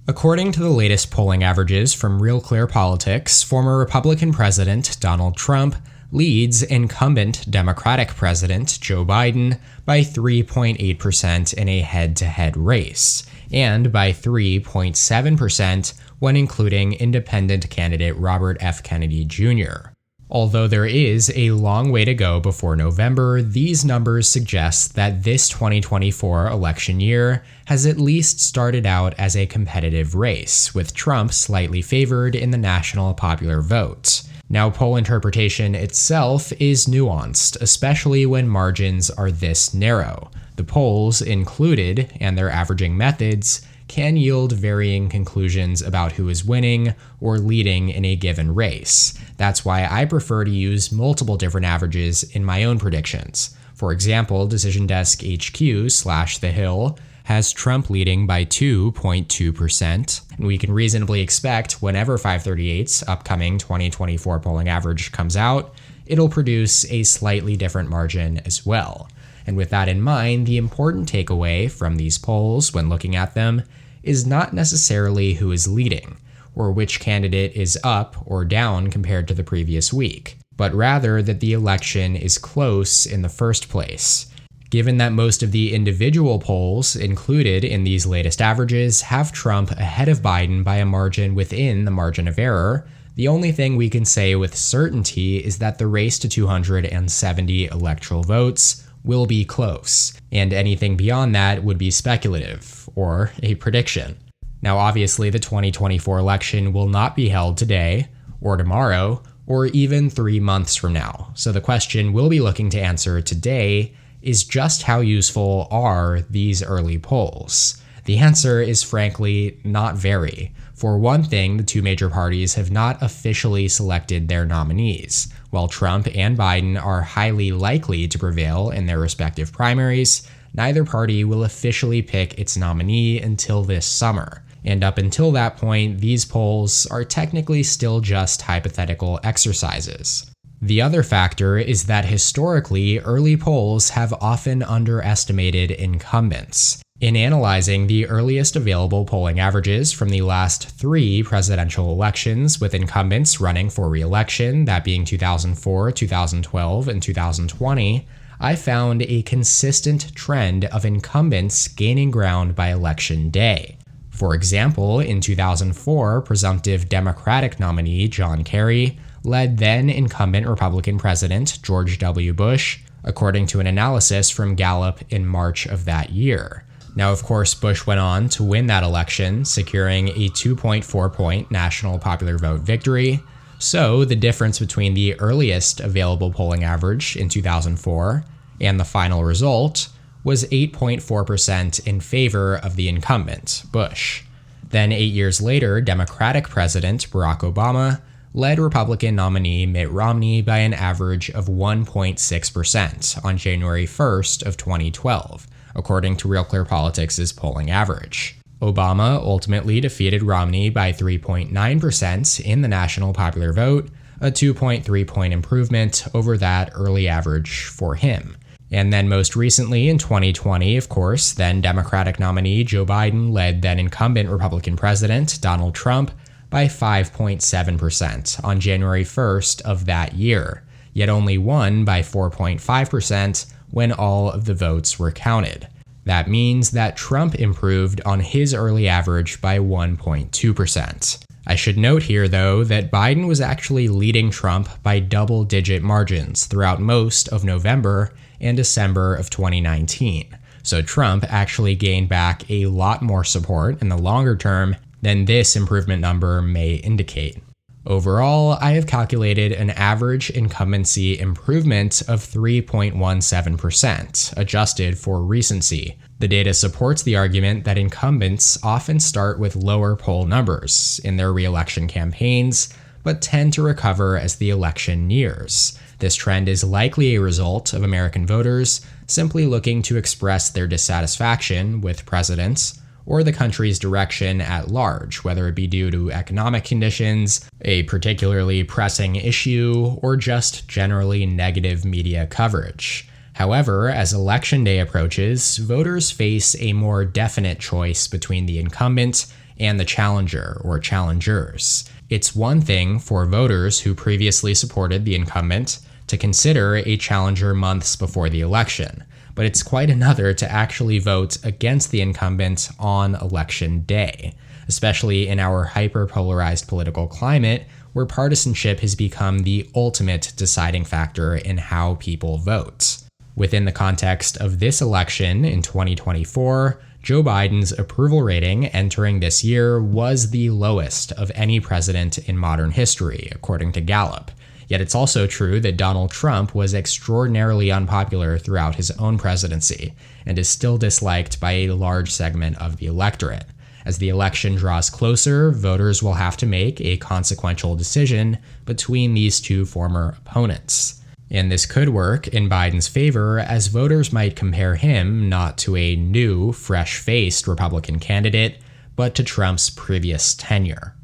According to the latest polling averages from Real Clear Politics, former Republican President Donald Trump leads incumbent Democratic President Joe Biden by 3.8% in a head-to-head race, and by 3.7% when including independent candidate Robert F. Kennedy Jr. Although there is a long way to go before November, these numbers suggest that this 2024 election year has at least started out as a competitive race, with Trump slightly favored in the national popular vote. Now, poll interpretation itself is nuanced, especially when margins are this narrow. The polls included, and their averaging methods, can yield varying conclusions about who is winning or leading in a given race. That's why I prefer to use multiple different averages in my own predictions. For example, Decision Desk HQ/The Hill has Trump leading by 2.2%, and we can reasonably expect whenever 538's upcoming 2024 polling average comes out, it'll produce a slightly different margin as well. And with that in mind, the important takeaway from these polls when looking at them is not necessarily who is leading, or which candidate is up or down compared to the previous week, but rather that the election is close in the first place. Given that most of the individual polls included in these latest averages have Trump ahead of Biden by a margin within the margin of error, the only thing we can say with certainty is that the race to 270 electoral votes will be close, and anything beyond that would be speculative, or a prediction. Now, obviously, the 2024 election will not be held today, or tomorrow, or even 3 months from now, so the question we'll be looking to answer today is just how useful are these early polls? The answer is frankly not very. For one thing, the two major parties have not officially selected their nominees. While Trump and Biden are highly likely to prevail in their respective primaries, neither party will officially pick its nominee until this summer. And up until that point, these polls are technically still just hypothetical exercises. The other factor is that historically, early polls have often underestimated incumbents. In analyzing the earliest available polling averages from the last 3 presidential elections with incumbents running for re-election, that being 2004, 2012, and 2020, I found a consistent trend of incumbents gaining ground by election day. For example, in 2004, presumptive Democratic nominee John Kerry led then incumbent Republican President George W. Bush, according to an analysis from Gallup in March of that year. Now, of course, Bush went on to win that election, securing a 2.4-point national popular vote victory. So the difference between the earliest available polling average in 2004 and the final result was 8.4% in favor of the incumbent, Bush. Then 8 years later, Democratic President Barack Obama led Republican nominee Mitt Romney by an average of 1.6% on January 1st of 2012, according to Real Clear Politics' polling average. Obama ultimately defeated Romney by 3.9% in the national popular vote, a 2.3-point improvement over that early average for him. And then most recently in 2020, of course, then Democratic nominee Joe Biden led then incumbent Republican President Donald Trump by 5.7% on January 1st of that year, yet only won by 4.5% when all of the votes were counted. That means that Trump improved on his early average by 1.2%. I should note here, though, that Biden was actually leading Trump by double-digit margins throughout most of November and December of 2019, so Trump actually gained back a lot more support in the longer term than this improvement number may indicate. Overall, I have calculated an average incumbency improvement of 3.17%, adjusted for recency. The data supports the argument that incumbents often start with lower poll numbers in their re-election campaigns, but tend to recover as the election nears. This trend is likely a result of American voters simply looking to express their dissatisfaction with presidents or the country's direction at large, whether it be due to economic conditions, a particularly pressing issue, or just generally negative media coverage. However, as Election Day approaches, voters face a more definite choice between the incumbent and the challenger or challengers. It's one thing for voters who previously supported the incumbent to consider a challenger months before the election, but it's quite another to actually vote against the incumbent on election day, especially in our hyper-polarized political climate where partisanship has become the ultimate deciding factor in how people vote. Within the context of this election in 2024, Joe Biden's approval rating entering this year was the lowest of any president in modern history, according to Gallup. Yet it's also true that Donald Trump was extraordinarily unpopular throughout his own presidency and is still disliked by a large segment of the electorate. As the election draws closer, voters will have to make a consequential decision between these two former opponents. And this could work in Biden's favor, as voters might compare him not to a new, fresh-faced Republican candidate, but to Trump's previous tenure.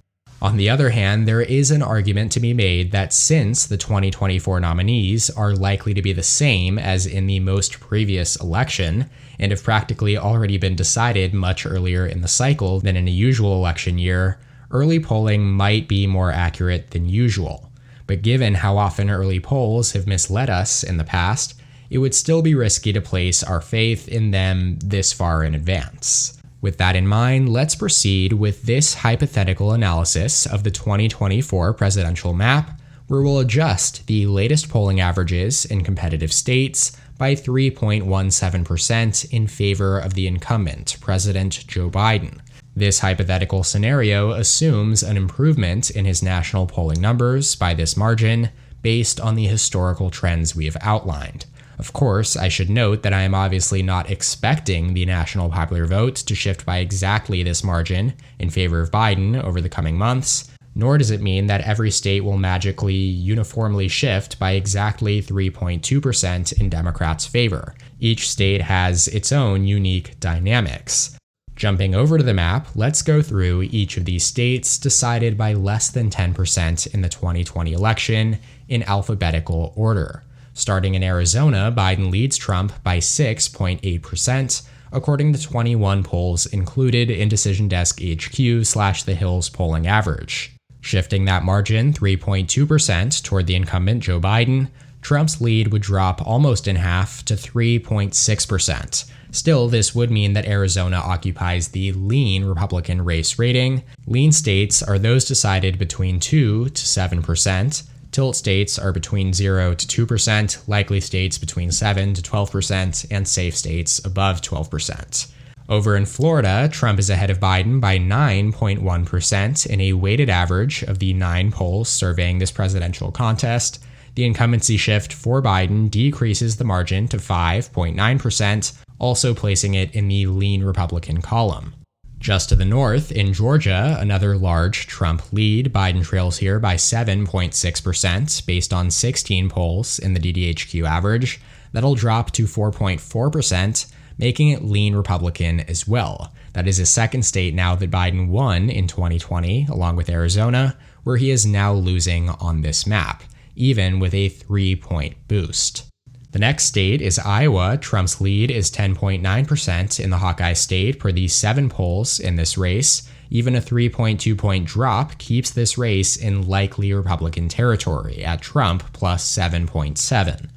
On the other hand, there is an argument to be made that since the 2024 nominees are likely to be the same as in the most previous election, and have practically already been decided much earlier in the cycle than in a usual election year, early polling might be more accurate than usual. But given how often early polls have misled us in the past, it would still be risky to place our faith in them this far in advance. With that in mind, let's proceed with this hypothetical analysis of the 2024 presidential map, where we'll adjust the latest polling averages in competitive states by 3.17% in favor of the incumbent, President Joe Biden. This hypothetical scenario assumes an improvement in his national polling numbers by this margin based on the historical trends we have outlined. Of course, I should note that I am obviously not expecting the national popular vote to shift by exactly this margin in favor of Biden over the coming months, nor does it mean that every state will magically uniformly shift by exactly 3.2% in Democrats' favor. Each state has its own unique dynamics. Jumping over to the map, let's go through each of these states decided by less than 10% in the 2020 election in alphabetical order. Starting in Arizona, Biden leads Trump by 6.8%, according to 21 polls included in Decision Desk HQ/The Hill's polling average. Shifting that margin 3.2% toward the incumbent Joe Biden, Trump's lead would drop almost in half to 3.6%. Still, this would mean that Arizona occupies the lean Republican race rating. Lean states are those decided between 2 to 7%. Tilt states are between 0 to 2%, likely states between 7 to 12%, and safe states above 12%. Over in Florida, Trump is ahead of Biden by 9.1% in a weighted average of the 9 polls surveying this presidential contest. The incumbency shift for Biden decreases the margin to 5.9%, also placing it in the lean Republican column. Just to the north, in Georgia, another large Trump lead, Biden trails here by 7.6% based on 16 polls in the DDHQ average. That'll drop to 4.4%, making it lean Republican as well. That is a second state now that Biden won in 2020, along with Arizona, where he is now losing on this map, even with a 3-point boost. The next state is Iowa. Trump's lead is 10.9% in the Hawkeye state per the 7 polls in this race. Even a 3.2-point drop keeps this race in likely Republican territory at Trump plus 7.7.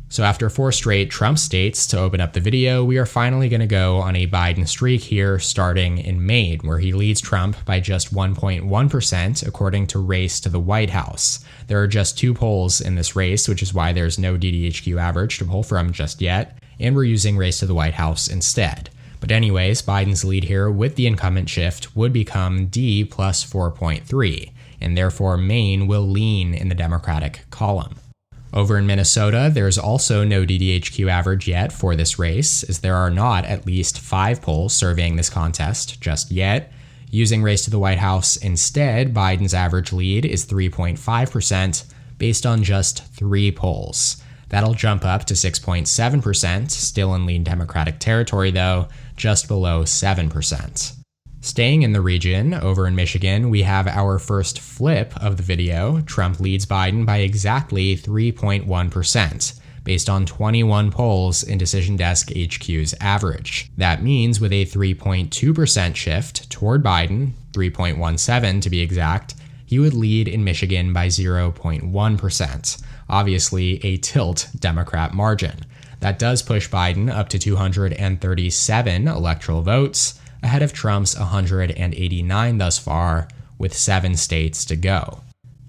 So after 4 straight Trump states to open up the video, we are finally going to go on a Biden streak here starting in Maine, where he leads Trump by just 1.1% according to Race to the White House. There are just 2 polls in this race, which is why there's no DDHQ average to pull from just yet, and we're using Race to the White House instead. But anyways, Biden's lead here with the incumbent shift would become D plus 4.3, and therefore Maine will lean in the Democratic column. Over in Minnesota, there's also no DDHQ average yet for this race, as there are not at least 5 polls surveying this contest just yet. Using Race to the White House instead, Biden's average lead is 3.5% based on just 3 polls. That'll jump up to 6.7%, still in lean Democratic territory though, just below 7%. Staying in the region, over in Michigan, we have our first flip of the video. Trump leads Biden by exactly 3.1%, based on 21 polls in Decision Desk HQ's average. That means with a 3.2% shift toward Biden, 3.17 to be exact, he would lead in Michigan by 0.1%. Obviously, a tilt Democrat margin. That does push Biden up to 237 electoral votes, ahead of Trump's 189 thus far, with 7 states to go.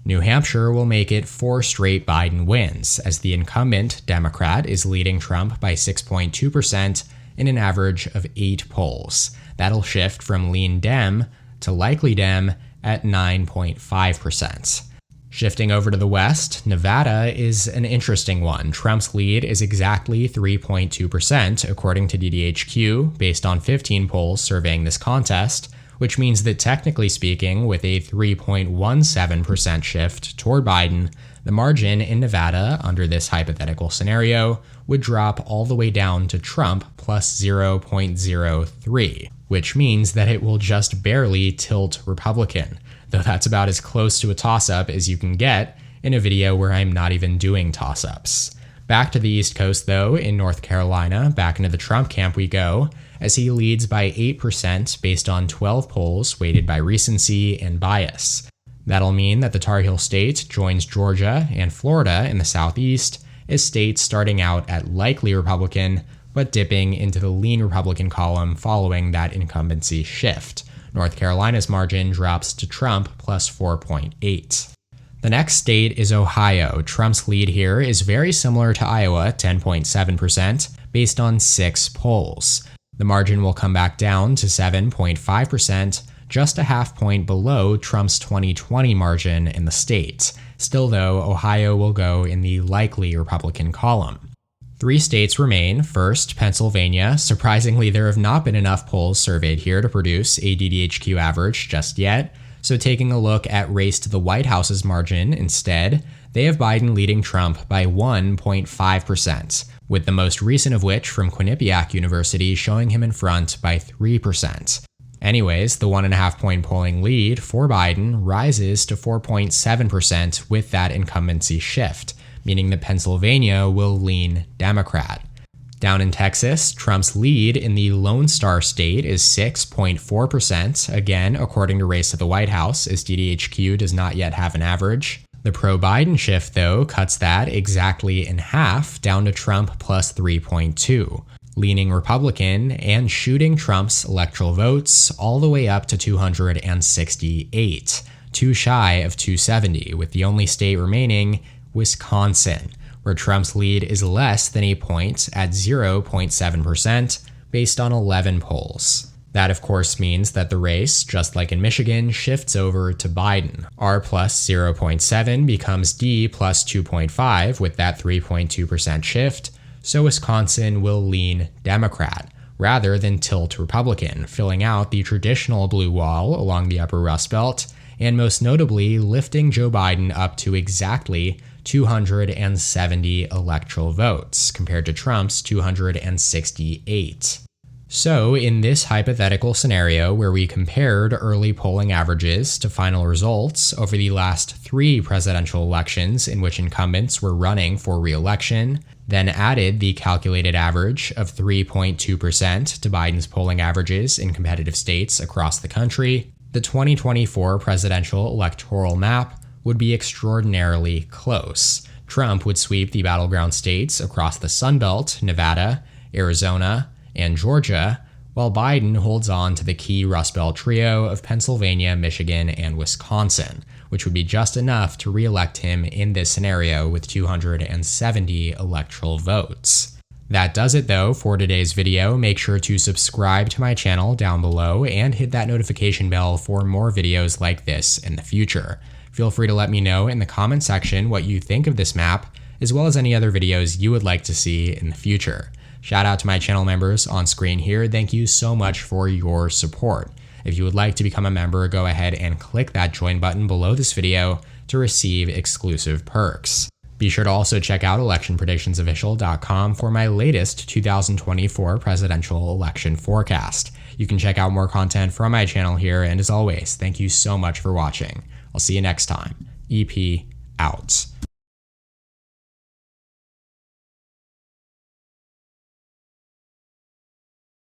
New Hampshire will make it 4 straight Biden wins, as the incumbent Democrat is leading Trump by 6.2% in an average of 8 polls. That'll shift from lean Dem to likely Dem at 9.5%. Shifting over to the West, Nevada is an interesting one. Trump's lead is exactly 3.2%, according to DDHQ, based on 15 polls surveying this contest, which means that technically speaking, with a 3.17% shift toward Biden, the margin in Nevada under this hypothetical scenario would drop all the way down to Trump plus 0.03, which means that it will just barely tilt Republican, though that's about as close to a toss-up as you can get in a video where I'm not even doing toss-ups. Back to the East Coast, though, in North Carolina, back into the Trump camp we go, as he leads by 8% based on 12 polls weighted by recency and bias. That'll mean that the Tar Heel State joins Georgia and Florida in the Southeast as states starting out at likely Republican, but dipping into the lean Republican column following that incumbency shift. North Carolina's margin drops to Trump plus 4.8. The next state is Ohio. Trump's lead here is very similar to Iowa, 10.7%, based on 6 polls. The margin will come back down to 7.5%, just a half point below Trump's 2020 margin in the state. Still, though, Ohio will go in the likely Republican column. 3 states remain. First, Pennsylvania. Surprisingly, there have not been enough polls surveyed here to produce a DDHQ average just yet. So taking a look at race to the White House's margin instead, they have Biden leading Trump by 1.5%, with the most recent of which from Quinnipiac University showing him in front by 3%. Anyways, the 1.5-point polling lead for Biden rises to 4.7% with that incumbency shift, meaning that Pennsylvania will lean Democrat. Down in Texas, Trump's lead in the Lone Star State is 6.4%, again, according to Race to the White House, as DDHQ does not yet have an average. The pro-Biden shift, though, cuts that exactly in half, down to Trump plus 3.2, leaning Republican and shooting Trump's electoral votes all the way up to 268, too shy of 270, with the only state remaining, Wisconsin, where Trump's lead is less than a point at 0.7% based on 11 polls. That, of course, means that the race, just like in Michigan, shifts over to Biden. R plus 0.7 becomes D plus 2.5 with that 3.2% shift, so Wisconsin will lean Democrat rather than tilt Republican, filling out the traditional blue wall along the upper Rust Belt, and most notably lifting Joe Biden up to exactly 270 electoral votes, compared to Trump's 268. So, in this hypothetical scenario where we compared early polling averages to final results over the last 3 presidential elections in which incumbents were running for re-election, then added the calculated average of 3.2% to Biden's polling averages in competitive states across the country, the 2024 presidential electoral map would be extraordinarily close. Trump would sweep the battleground states across the Sun Belt, Nevada, Arizona, and Georgia, while Biden holds on to the key Rust Belt trio of Pennsylvania, Michigan, and Wisconsin, which would be just enough to re-elect him in this scenario with 270 electoral votes. That does it though for today's video. Make sure to subscribe to my channel down below and hit that notification bell for more videos like this in the future. Feel free to let me know in the comment section what you think of this map, as well as any other videos you would like to see in the future. Shout out to my channel members on screen here. Thank you so much for your support. If you would like to become a member, go ahead and click that join button below this video to receive exclusive perks. Be sure to also check out electionpredictionsofficial.com for my latest 2024 presidential election forecast. You can check out more content from my channel here, and as always, thank you so much for watching. I'll see you next time. EP out.